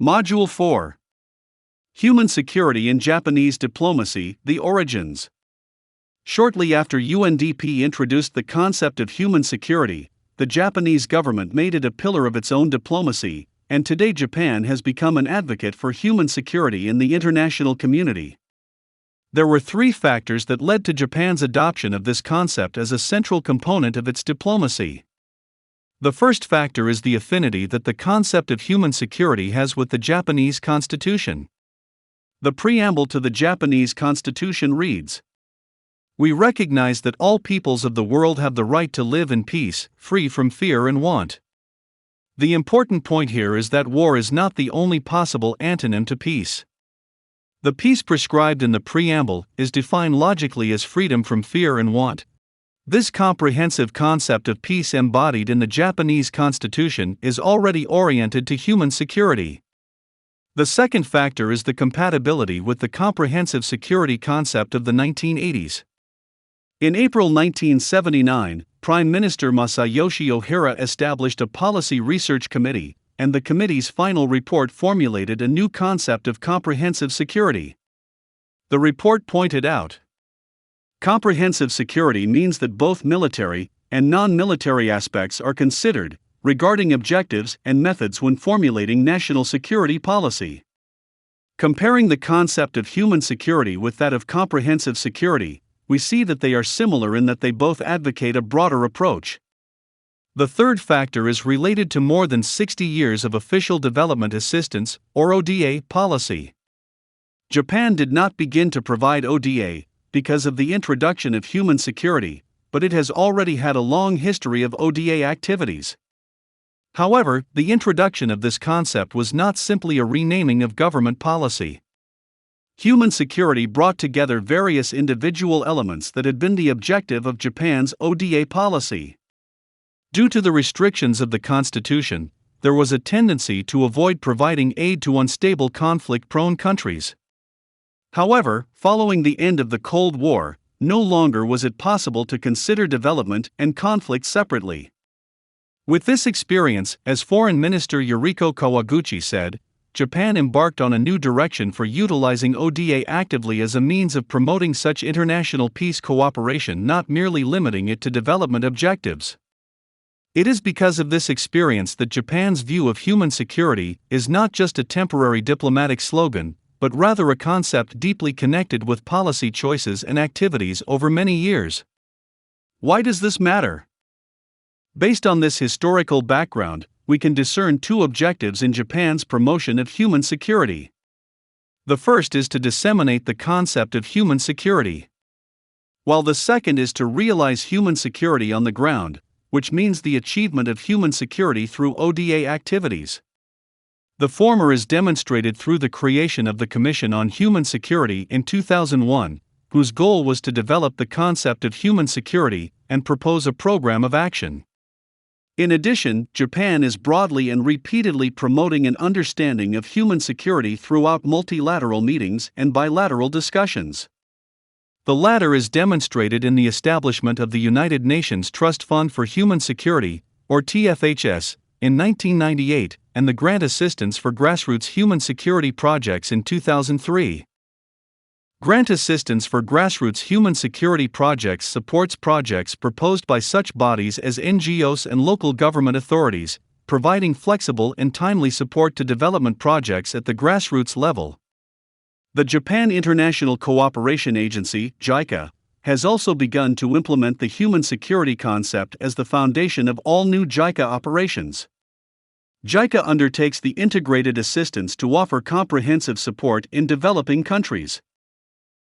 Module 4. Human Security in Japanese Diplomacy, The Origins. Shortly after UNDP introduced the concept of human security, the Japanese government made it a pillar of its own diplomacy, and today Japan has become an advocate for human security in the international community. There were three factors that led to Japan's adoption of this concept as a central component of its diplomacy. The first factor is the affinity that the concept of human security has with the Japanese constitution. The preamble to the Japanese constitution reads, "We recognize that all peoples of the world have the right to live in peace, free from fear and want." The important point here is that war is not the only possible antonym to peace. The peace prescribed in the preamble is defined logically as freedom from fear and want. This comprehensive concept of peace embodied in the Japanese constitution is already oriented to human security. The second factor is the compatibility with the comprehensive security concept of the 1980s. In April 1979, Prime Minister Masayoshi Ohara established a policy research committee, and the committee's final report formulated a new concept of comprehensive security. The report pointed out, comprehensive security means that both military and non-military aspects are considered, regarding objectives and methods when formulating national security policy. Comparing the concept of human security with that of comprehensive security, we see that they are similar in that they both advocate a broader approach. The third factor is related to more than 60 years of official development assistance, or ODA, policy. Japan did not begin to provide ODA because of the introduction of human security, but it has already had a long history of ODA activities. However, the introduction of this concept was not simply a renaming of government policy. Human security brought together various individual elements that had been the objective of Japan's ODA policy. Due to the restrictions of the constitution, there was a tendency to avoid providing aid to unstable conflict-prone countries. However, following the end of the Cold War, no longer was it possible to consider development and conflict separately. With this experience, as Foreign Minister Yuriko Kawaguchi said, Japan embarked on a new direction for utilizing ODA actively as a means of promoting such international peace cooperation, not merely limiting it to development objectives. It is because of this experience that Japan's view of human security is not just a temporary diplomatic slogan, but rather a concept deeply connected with policy choices and activities over many years. Why does this matter? Based on this historical background, we can discern two objectives in Japan's promotion of human security. The first is to disseminate the concept of human security, while the second is to realize human security on the ground, which means the achievement of human security through ODA activities. The former is demonstrated through the creation of the Commission on Human Security in 2001, whose goal was to develop the concept of human security and propose a program of action. In addition, Japan is broadly and repeatedly promoting an understanding of human security throughout multilateral meetings and bilateral discussions. The latter is demonstrated in the establishment of the United Nations Trust Fund for Human Security, or TFHS, in 1998, and the grant assistance for grassroots human security projects in 2003. Grant assistance for grassroots human security projects supports projects proposed by such bodies as NGOs and local government authorities, providing flexible and timely support to development projects at the grassroots level. The Japan International Cooperation Agency, JICA, has also begun to implement the human security concept as the foundation of all new JICA operations. JICA undertakes the integrated assistance to offer comprehensive support in developing countries.